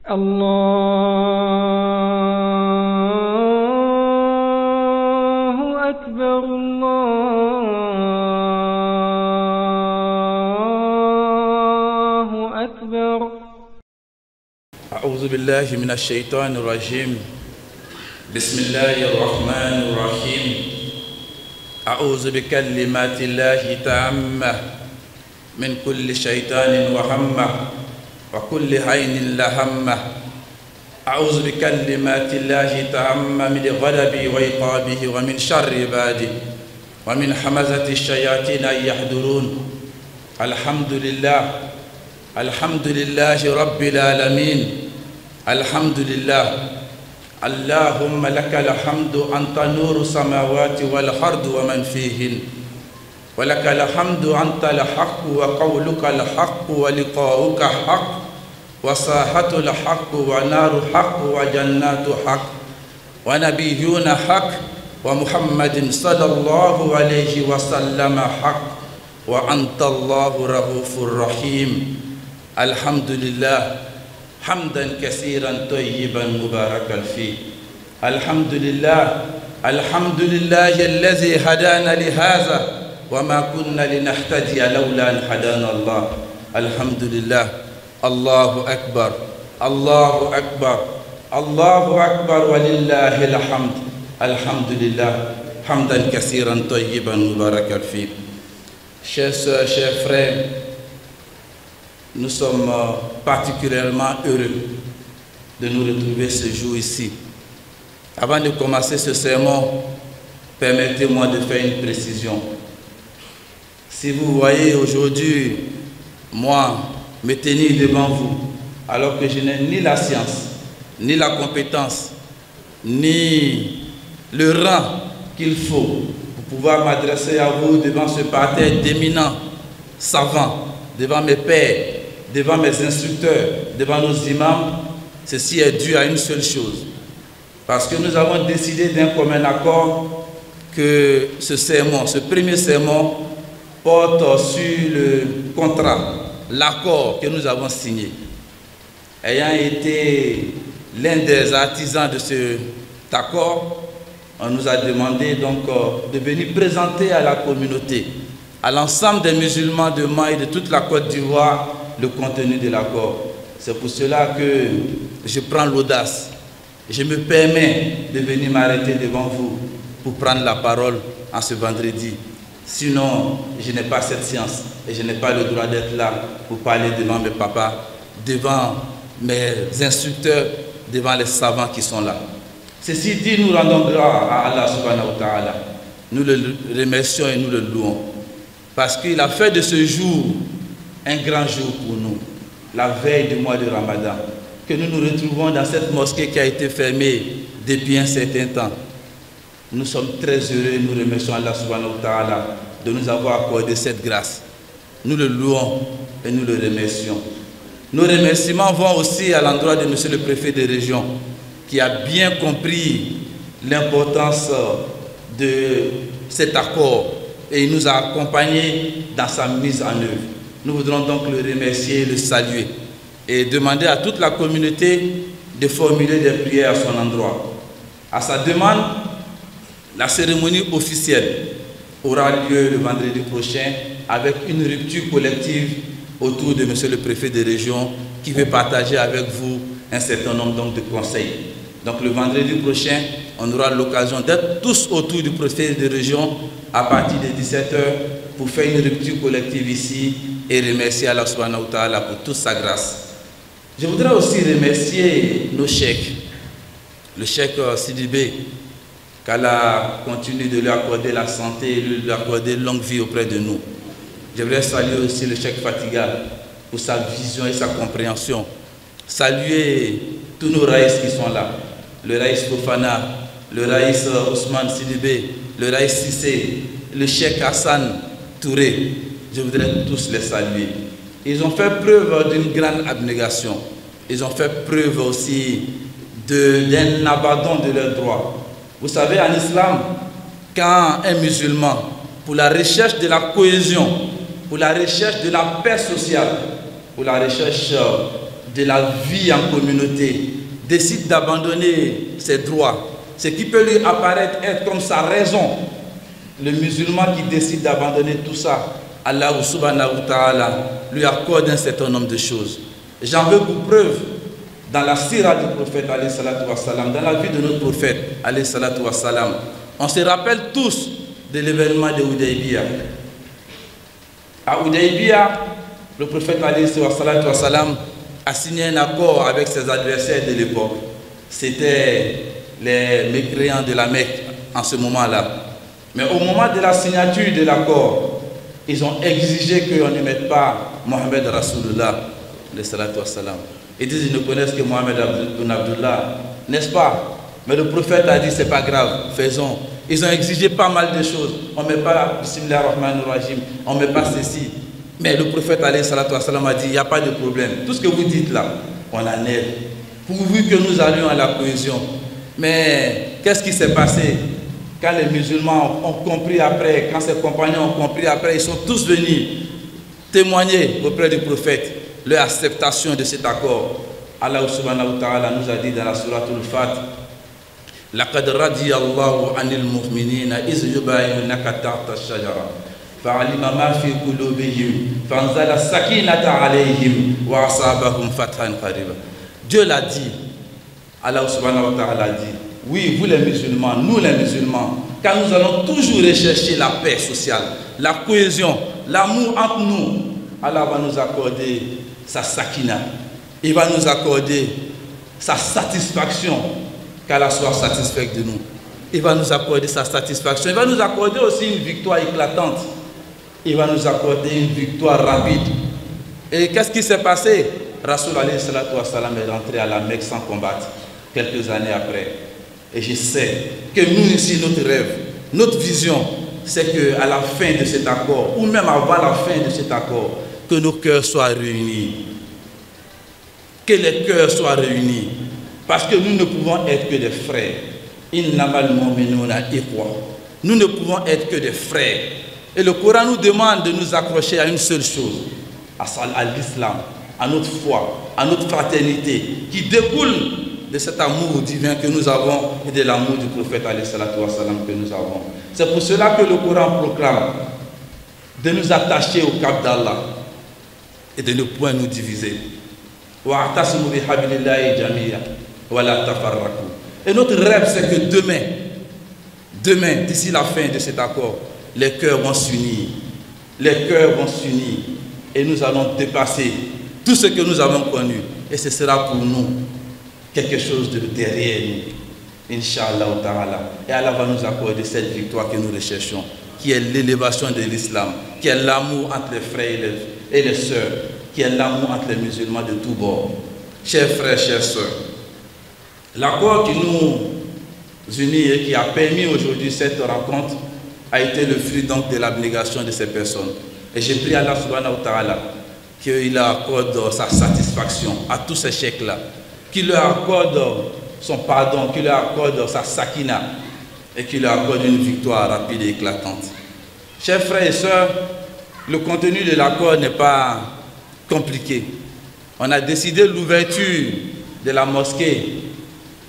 الله أكبر الله أكبر. أعوذ بالله من الشيطان الرجيم. بسم الله الرحمن الرحيم. أعوذ بكلمات الله التامة من كل شيطان وهمة وكل عين لهمة. أعوذ بكلمات الله التامة من غضبه وعقابه ومن شر عباده ومن همزة الشياطين أن يحضرون. الحمد لله الحمد لله رب العالمين. الحمد لله. اللهم لك الحمد أنت نور السماوات والأرض ومن فيهن، ولك الحمد أنت الحق وقولك الحق ولقاؤك حق وساحة الحق ونار حق وجنات حق ونبيون حق ومحمد صلى الله عليه وسلم حق وأنت الله رؤوف رحيم. الحمد لله حمدا كثيرا طيبا مباركا فيه. الحمد لله الحمد لله الذي هدانا لهذا وما كنا لنهتدي لولا أن هدانا الله. الحمد لله. الله أكبر الله أكبر الله أكبر ولله الحمد. الحمد لله حمدا كثيرا طيبا مباركا فيه. Chers sœurs, chers frères, nous sommes particulièrement heureux de nous retrouver ce jour ici. Avant de commencer ce sermon, permettez-moi de faire une précision. Si vous voyez aujourd'hui, moi, me tenir devant vous, alors que je n'ai ni la science, ni la compétence, ni le rang qu'il faut pour pouvoir m'adresser à vous devant ce parterre d'éminents savants, devant mes pères, devant mes instructeurs, devant nos imams, ceci est dû à une seule chose. Parce que nous avons décidé d'un commun accord que ce sermon, ce premier sermon, porte sur le contrat, l'accord que nous avons signé. Ayant été l'un des artisans de cet accord, on nous a demandé donc de venir présenter à la communauté, à l'ensemble des musulmans de Mans et de toute la Côte d'Ivoire, le contenu de l'accord. C'est pour cela que je prends l'audace, je me permets de venir m'arrêter devant vous pour prendre la parole en ce vendredi. Sinon, je n'ai pas cette science et je n'ai pas le droit d'être là pour parler devant mes papas, devant mes instructeurs, devant les savants qui sont là. Ceci dit, nous rendons grâce à Allah subhanahu wa ta'ala. Nous le remercions et nous le louons. Parce qu'il a fait de ce jour un grand jour pour nous, la veille du mois de Ramadan, que nous nous retrouvons dans cette mosquée qui a été fermée depuis un certain temps. Nous sommes très heureux et nous remercions Allah subhanahu wa ta'ala de nous avoir accordé cette grâce. Nous le louons et nous le remercions. Nos remerciements vont aussi à l'endroit de monsieur le préfet de région qui a bien compris l'importance de cet accord et il nous a accompagnés dans sa mise en œuvre. Nous voudrons donc le remercier et le saluer et demander à toute la communauté de formuler des prières à son endroit. À sa demande, la cérémonie officielle aura lieu le vendredi prochain avec une rupture collective autour de monsieur le préfet de région qui veut partager avec vous un certain nombre donc de conseils. Donc le vendredi prochain, on aura l'occasion d'être tous autour du préfet de région à partir de 17 h pour faire une rupture collective ici et remercier Allah subhanahu wa ta'ala pour toute sa grâce. Je voudrais aussi remercier nos cheikhs, le cheikh Sidibé, qu'Allah continue de lui accorder la santé et de lui accorder longue vie auprès de nous. Je voudrais saluer aussi le cheikh Fatiga pour sa vision et sa compréhension. Saluer tous nos raïs qui sont là, le raïs Fofana, le raïs Ousmane Sidibé, le raïs Sissé, le cheikh Hassan Touré. Je voudrais tous les saluer. Ils ont fait preuve d'une grande abnégation. Ils ont fait preuve aussi d'un abandon de leurs droits. Vous savez, en islam, quand un musulman, pour la recherche de la cohésion, pour la recherche de la paix sociale, pour la recherche de la vie en communauté décide d'abandonner ses droits, ce qui peut lui apparaître être comme sa raison, le musulman qui décide d'abandonner tout ça, Allah subhanahu wa ta'ala lui accorde un certain nombre de choses. J'en veux pour preuve dans la sira du prophète alayhi salatu wa salam, dans la vie de notre prophète alayhi salatu wa salam. On se rappelle tous de l'événement de Hudaybiyah. À Hudaybiyah, le prophète alayhi salatu wa salam a signé un accord avec ses adversaires de l'époque. C'était les mécréants de la Mecque en ce moment-là. Mais au moment de la signature de l'accord, ils ont exigé qu'on ne mette pas Mohammed Rasulullah, salatu wassalam. Ils disent qu'ils ne connaissent que Mohammed ibn Abdullah, n'est-ce pas? Mais le prophète a dit c'est pas grave, faisons. Ils ont exigé pas mal de choses. On ne met pas Bismillah ar-Rahman ar-Rahim, on ne met pas ceci. Mais le prophète alayhi salatu wassalam a dit il n'y a pas de problème. Tout ce que vous dites là, on en est. Pourvu que nous allions à la cohésion. Mais qu'est-ce qui s'est passé? Quand les musulmans ont compris après, quand ses compagnons ont compris après, ils sont tous venus témoigner auprès du prophète leur acceptation de cet accord. Allah subhanahu wa ta'ala nous a dit dans la sourate Al-Fat, لَقَدْ رَضِيَ اللَّهُ عَنِ الْمُؤْمِنِينَ إِذْ يُبَايِعُونَكَ تَحْتَ الشَّجَرَةِ فَعَلِمَ مَا فِي قُلُوبِهِمْ فَأَنزَلَ السَّكِينَةَ عَلَيْهِمْ وَأَصَابَهُمْ فَتْحًا قَرِيبًا. Dieu l'a dit, Allah subhanahu wa ta'ala a dit, oui, vous les musulmans, nous les musulmans, car nous allons toujours rechercher la paix sociale, la cohésion, l'amour entre nous. Allah va nous accorder sa sakina. Il va nous accorder sa satisfaction, qu'Allah soit satisfait de nous. Il va nous accorder sa satisfaction. Il va nous accorder aussi une victoire éclatante. Il va nous accorder une victoire rapide. Et qu'est-ce qui s'est passé? Rasoul alayhi salatu wa salam est rentré à la Mecque sans combattre, quelques années après. Et je sais que nous ici, notre rêve, notre vision, c'est qu'à la fin de cet accord, ou même avant la fin de cet accord, que nos cœurs soient réunis. Que les cœurs soient réunis. Parce que nous ne pouvons être que des frères. Nous ne pouvons être que des frères. Et le Coran nous demande de nous accrocher à une seule chose, à l'islam, à notre foi, à notre fraternité, qui découle de cet amour divin que nous avons et de l'amour du prophète alayhi salatu wa salam que nous avons. C'est pour cela que le Coran proclame de nous attacher au cap d'Allah et de ne point nous diviser. Et notre rêve, c'est que demain, d'ici la fin de cet accord, les cœurs vont s'unir. Les cœurs vont s'unir et nous allons dépasser tout ce que nous avons connu. Et ce sera pour nous quelque chose de derrière nous, Inch'Allah ta'ala. Et Allah va nous accorder cette victoire que nous recherchons, qui est l'élévation de l'islam, qui est l'amour entre les frères et les sœurs, qui est l'amour entre les musulmans de tous bords. Chers frères, chères sœurs, l'accord qui nous unit et qui a permis aujourd'hui cette rencontre a été le fruit donc de l'abnégation de ces personnes. Et j'ai prié Allah subhanahu wa ta'ala qu'il accorde sa satisfaction à tous ces chèques-là, qu'il leur accorde son pardon, qu'il leur accorde sa sakina et qu'il leur accorde une victoire rapide et éclatante. Chers frères et sœurs, le contenu de l'accord n'est pas compliqué. On a décidé l'ouverture de la mosquée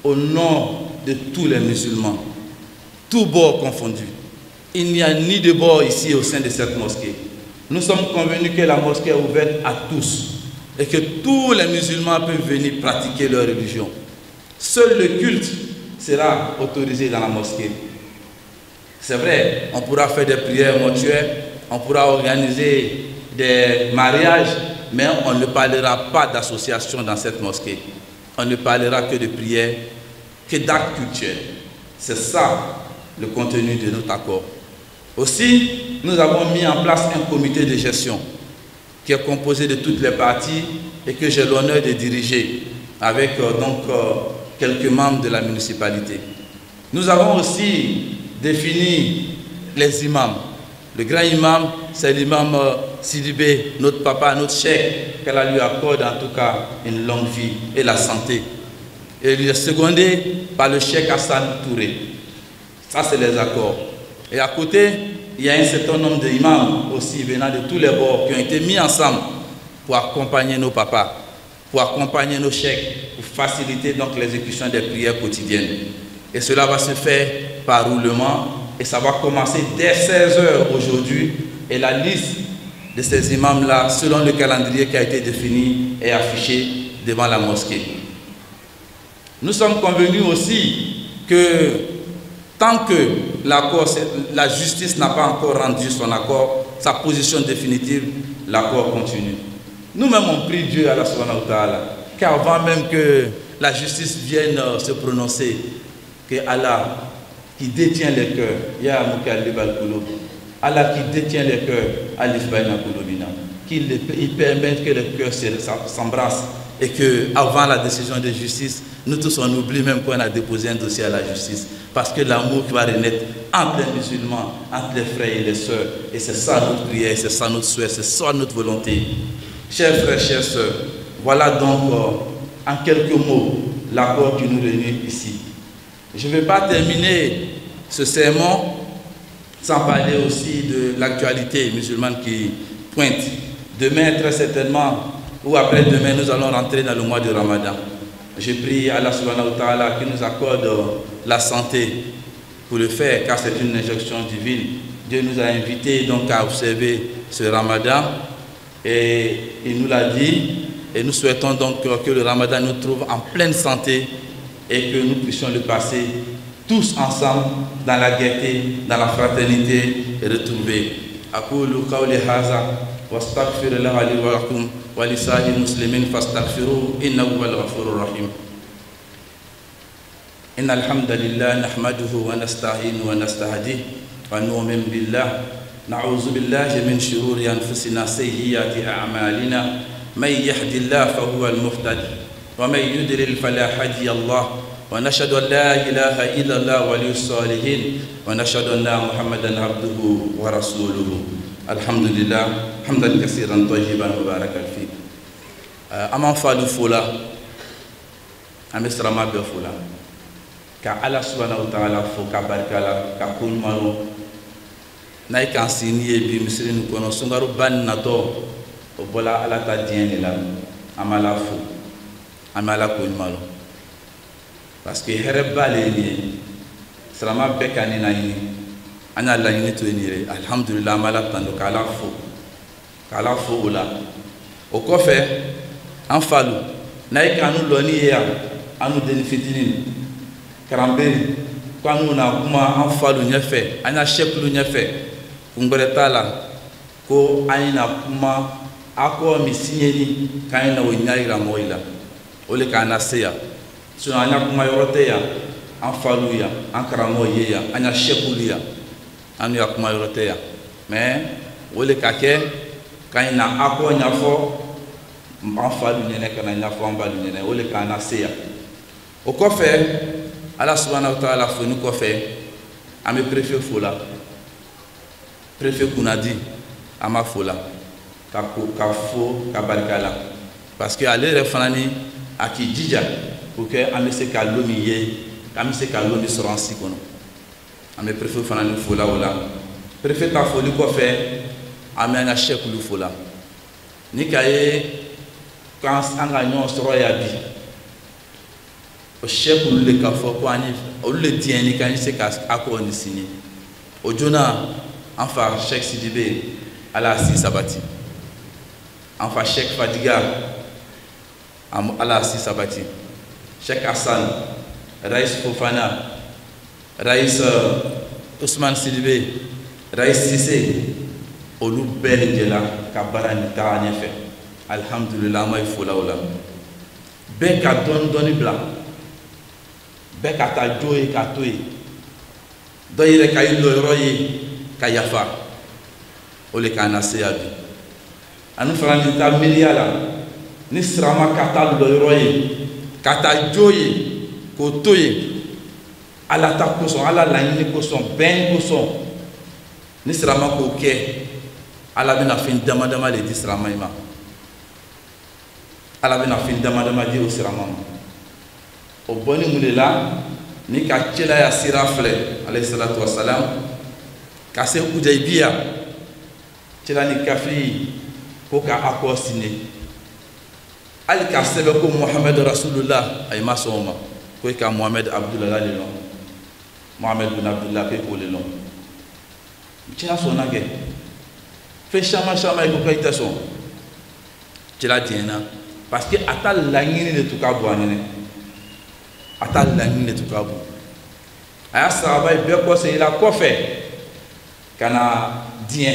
au nom de tous les musulmans, tous bords confondus. Il n'y a ni de bord ici au sein de cette mosquée. Nous sommes convenus que la mosquée est ouverte à tous et que tous les musulmans peuvent venir pratiquer leur religion. Seul le culte sera autorisé dans la mosquée. C'est vrai, on pourra faire des prières mortuaires, on pourra organiser des mariages, mais on ne parlera pas d'association dans cette mosquée. On ne parlera que de prières, que d'actes cultuels. C'est ça le contenu de notre accord. Aussi, nous avons mis en place un comité de gestion qui est composé de toutes les parties et que j'ai l'honneur de diriger avec quelques membres de la municipalité. Nous avons aussi défini les imams. Le grand imam, c'est l'imam Sidibé, notre papa, notre cheikh, qu'elle lui accorde en tout cas une longue vie et la santé. Et il est secondé par le cheikh Hassan Touré. Ça, c'est les accords. Et à côté, il y a un certain nombre d'imams aussi venant de tous les bords qui ont été mis ensemble pour accompagner nos papas. pour accompagner nos chèques, pour faciliter donc l'exécution des prières quotidiennes. Et cela va se faire par roulement et ça va commencer dès 16 h aujourd'hui. Et la liste de ces imams-là, selon le calendrier qui a été défini, est affichée devant la mosquée. Nous sommes convenus aussi que tant que la justice n'a pas encore rendu son accord, sa position définitive, l'accord continue. Nous-mêmes, on prie Dieu, Allah subhanahu wa ta'ala, qu'avant même que la justice vienne se prononcer, que Allah, qui détient les cœurs, Ya Mukallib al-Qulub, Allah qui détient les cœurs, Alif Bayna Qulubina, qu'il permette que les cœurs s'embrassent et qu'avant la décision de justice, nous tous on oublie même qu'on a déposé un dossier à la justice. Parce que l'amour qui va renaître entre les musulmans, entre les frères et les sœurs, et c'est ça notre prière, c'est ça notre souhait, c'est ça notre volonté. Chers frères, chères sœurs, voilà donc en quelques mots l'accord qui nous réunit ici. Je ne vais pas terminer ce sermon sans parler aussi de l'actualité musulmane qui pointe. Demain, très certainement, ou après-demain, nous allons rentrer dans le mois de Ramadan. Je prie Allah subhanahu wa ta'ala qui nous accorde la santé pour le faire, car c'est une injonction divine. Dieu nous a invités donc à observer ce Ramadan et il nous l'a dit. Et nous souhaitons donc que le Ramadan nous trouve en pleine santé et que nous puissions le passer tous ensemble dans la gaieté, dans la fraternité et retrouver. Aqulu qawli hadha wastaghfirullah li wa lakum wa li sa'il muslimin fastaghfiruhu innahu huwal ghafurur rahim. Innal hamdalillah nahmaduhu wa nasta'inuhu wa nastahdihi wa nu'minu billah na'udzu billahi min shururi anfusina sayyiati a'malina man yahdihillahu fahuwal muhtadi wa man yudlil fala hadiya lahu. ونشهد أن لا إله إلا الله ولي الصالحين ونشهد أن محمدا عبده ورسوله الحمد لله حمدا كثيرا طيبا مباركا فيه أما فالو فولا أما سرما بفولا كالله سبحانه وتعالى فو كباركالا ككون مالو ناي كان سيني بي مسرين كونو سونغارو بان ناتو وبلا على تدين لا أما لا فو أما لا كون مالو parce que herba leni salama bekani na yini ana la yini to enire alhamdulillah mala tando kala fo ola o kofe an falu na ikanu loni ya anu den fitinin karamberi kwanu na kuma an falu nyefe ana sheklu nyefe kungbere tala ko aina kuma ako misinyeni kaina wonyari la moila ole kana seya so anya kuma yorote ya an falu ya an karamo ye ya anya shekulu ya anu ya kuma yorote ya mais wole kake kaina ako nyafo an falu nyene kana nyafo an balu nyene wole kana seya o kofe Allah subhanahu wa ta'ala fo nu kofe ame préfet fola préfet kunadi ama fola ka fo ka barikala parce que aller refanani akijija pour que ame se ka lomi ye ame se ka lomi soransi kono ame préfet fanani fola wala préfet ta foli ko fe ame na chef lu fola ni kaye quand anga nyon soro ya bi o chef lu le ka fo ko ani o le tieni kan se ka akko ni signé o jona enfin Cheikh Sidibé ala si sabati enfin Cheikh Fadiga ala si sabati Cheikh Hassan Rais Fofana Rais Ousmane Sidibé Rais Cissé olu bel de la kabara ni ta nyefe alhamdulillah may fola wala be ka don bla be ka ta joy ka toy doyire kay lo roye ka yafa ole kana seyabi anu frandi ta miliala ni srama kata lo roye kata joye ko toye ala ta ko son ala la ni ko son ben ko son ni srama ko ke ala bina fin dama le disrama ima ala bina fin dama di o srama o boni mulela ni ka chela ya sirafle alayhi salatu wassalam ka se Hudaybiya chela ni kafi ko ka akosine ali ka sɛbɛn ko Muhammad Rasulullah ay ma sɔn o ma ko i ka Muhammad Abdullah le lɔn Muhammad bin Abdullah ko le lɔn cɛla sɔnna kɛ fɛn caman i ko k'i tɛ sɔn cɛla diɲɛna parce que a ta laɲini de tun ka bon a ɲɛnɛ a ta laɲini de tun ka bon a y'a sahaba ye bɛɛ kɔsegin kɔfɛ ka na diɲɛ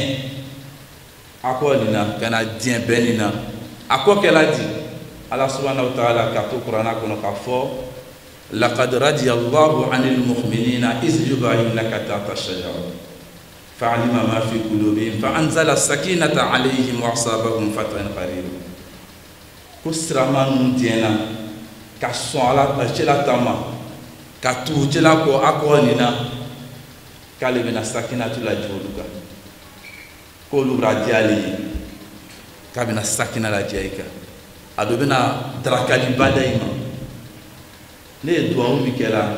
a ko nin na ka na diɲɛ bɛɛ nin na a ko kɛla di Allah subhanahu wa ta'ala ka to Kurana kɔnɔ k'a fɔ laqad radiyallahu anil mu'minina iz yubayyi'unaka tahta ash-shajara fa'alima ma fi qulubihim fa'anzala as-sakinata 'alayhim wa asabahum fathan qariba ko sirama ninnu diɲɛna ka sɔn Ala ta cɛla ta ma ka tugu cɛla kɔ a kɔ nin na k'ale bɛna sakinatu lajɛ olu kan k'olu bɛna diya ale ye k'a bɛna sakina lajɛ i kan a dɔ bɛna darakaliba da i ma ne ye duwawu min kɛra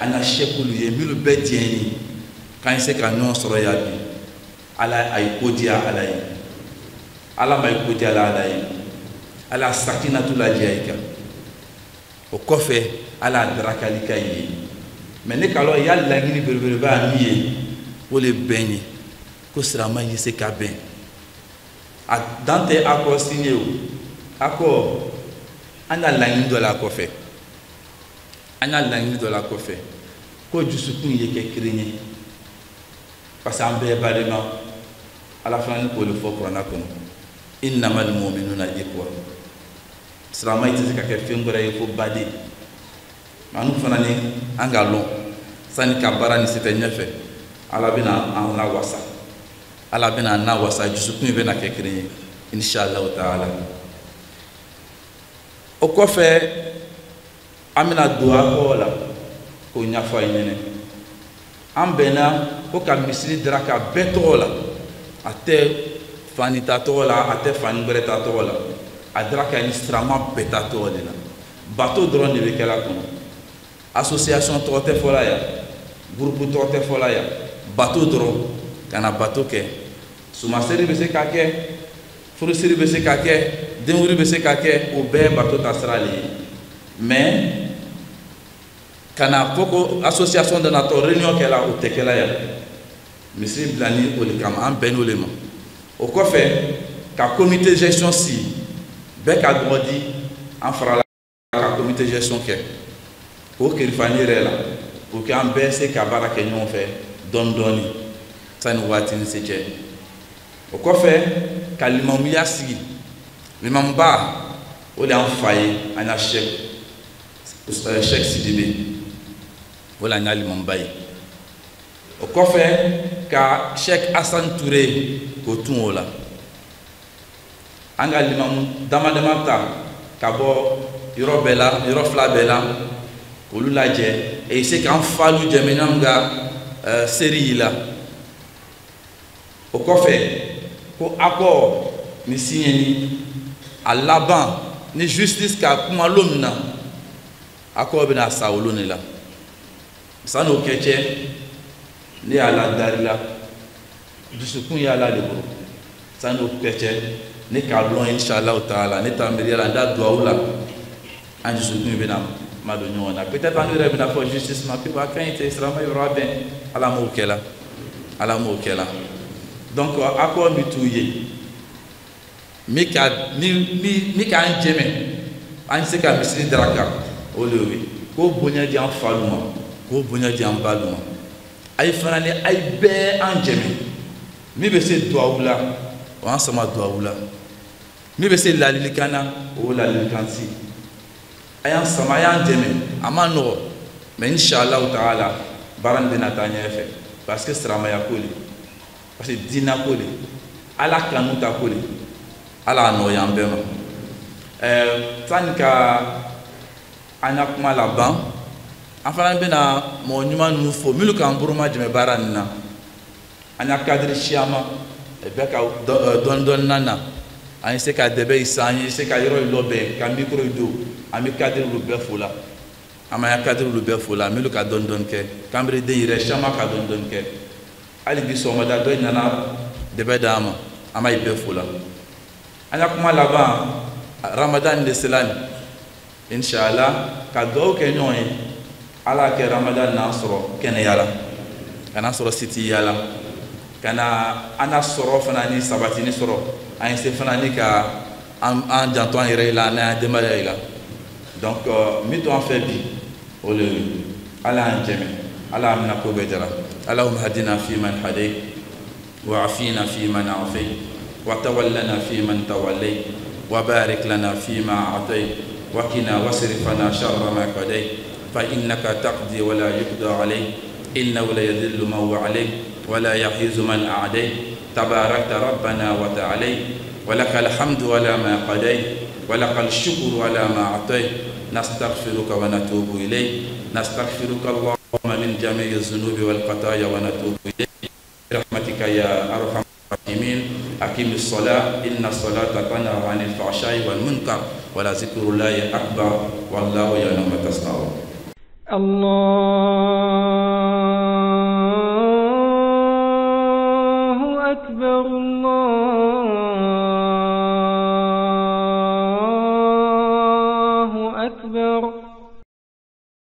an ka sɛkulu ye minnu bɛɛ diɲɛni k'an se ka ɲɔgɔn sɔrɔ yan bi Ala a ye ko diya Ala ye Ala ma ye ko diya Ala ye Ala sakinatu lajɛ i kan o kɔfɛ Ala darakali ka i ye mais ne k'a lɔn i y'a laɲini belebeleba ye min ye o de bɛn ye ko sirama ye se ka bɛn a dan tɛ accord signé o accord an ka laɲini dɔ la kɔfɛ an ka laɲini dɔ la kɔfɛ ko dusukun ye kɛ kelen ye parce que an bɛɛ ye badema Ala fana ni k'o de fɔ Kurana kɔnɔ innamal mu'minuna ikhwa sirama tɛ se ka kɛ fɛn wɛrɛ ye fo baden anu fana ni an ka lɔn sani ka baara ni se tɛ ɲɛfɛ Ala bɛna an lawasa Ala bɛna an lawasa dusukun bɛna kɛ kelen ye inshallah ta'ala o kɔfɛ an bɛna don a kɔ la k'o ɲɛfɔ a ye ɲɛnɛ an bɛnna ko ka misiri daraka bɛɛ tɔgɔ la a tɛ fani ta tɔgɔ la a tɛ fani wɛrɛ ta tɔgɔ la a daraka ni sirama bɛɛ ta tɔgɔ de la bato dɔrɔn de bɛ kɛla kɔnɔ association tɔgɔ tɛ fɔla yan groupe tɔgɔ tɛ fɔla yan bato dɔrɔn ka na bato kɛ sumaseri bɛ se ka kɛ furusiri bɛ se ka kɛ denwuri bɛ se ka kɛ o bɛɛ ye bato ta sira le ye mais ka na fɔ ko association dɔ natɔ réunion kɛla o tɛ kɛla yan misiri bila ni o de kama an bɛn n'o le ma o kɔfɛ ka comité gestion sigi bɛɛ ka dɔgɔ di an farala ka comité gestion kɛ o kɛrɛfani yɛrɛ la pour que an bɛɛ se ka baara kɛ ɲɔgɔn fɛ dɔɔni dɔɔni sani waati ni se cɛ o kɔfɛ ka limamuya sigi limamuba o de y'an fa ye an ka Sheikh Sidibe o de y'an ka limamuba ye o kɔfɛ ka Sheikh Hassan Touré k'o tun o la an ka limamu dama dama ta ka bɔ yɔrɔ bɛɛ la yɔrɔ fila bɛɛ la olu lajɛ et se k'an falu jamana min ka seri yi la o kɔfɛ ko accord ni signé a laban ni justice ka kuma lo min na accord bɛna sa olu ne la sani o kɛ cɛ ne y'a la dari la dusukun y'ala de bolo sani o kɛ cɛ ne k'a lɔn inshallah ta'ala ne ta miiriya la n da duwawu la an dusukun bɛna ma don ɲɔgɔn na peut-être an yɛrɛ bɛna fɔ justice ma a ka ɲi tɛ sirama yɔrɔ a bɛn Ala m'o kɛla Ala m'o kɛla donc accord min t'u ye min k'an jɛmɛ an se ka misiri daraka o de ye k'o bonya di an falu ma k'o bonya di an balu ma a ye fana ni a ye bɛɛ an jɛmɛ min bɛ se duwawu la o an sama duwawu la min bɛ se ladilikan na o ladilikan si a y'an sama a y'an dɛmɛ a ma nɔgɔ mais inshallah ta'ala baara in bɛna taa ɲɛfɛ parce que siramaya ko de parce que diinɛ ko de Ala kanu ta ko de Ala a nɔgɔya an bɛɛ ma sani ka an ka kuma laban an fana bɛna mɔgɔ ɲuman ninnu fo minnu k'an boloma jɛmɛ baara nin na an ka cadre siyama bɛɛ ka dɔɔni dɔɔni na an ye se ka dɛbɛ yi san an ye se ka yɔrɔ labɛn ka micro yi don an bɛ cadre olu bɛɛ fo la an b'an ka cadre olu bɛɛ fo la minnu ka dɔɔni dɔɔni kɛ kanbereden yɛrɛ siyama ka dɔɔni dɔɔni kɛ hali bi sɔgɔmada dɔ nana dɛbɛ d'an ma an b'a ye bɛɛ fo la an ka kuma laban Ramadan l'Islam inshallah ka do ke ñoy ala ke Ramadan nasro ken yala kana soro siti yala kana ana soro fana ni sabati ni soro ay se fana ni ka en janton yere la na demale la donc mi to en fait bi o le ala en jemi ala amna ko be jara allahumma hadina fi man hadayt wa afina fi man afayt wa tawallana fi man tawallayt wa barik lana fi ma atayt wa qina wasrifna sharra ma qadayt fa innaka taqdi wa la yuqda alayk innahu la yadhillu man wa alayk wa la yahizu man a'dayt tabarakta rabbana wa ta'ala ولك الحمد ولا ما قضيت ولك الشكر ولا ما أعطيت نستغفرك ونتوب إليك نستغفرك اللهم من جميع الذنوب والخطايا ونتوب إليك برحمتك يا أرحم الراحمين أقم الصلاة إن الصلاة تنهى عن الفحشاء والمنكر ولذكر الله أكبر والله يعلم ما تصنعون. الله أكبر الله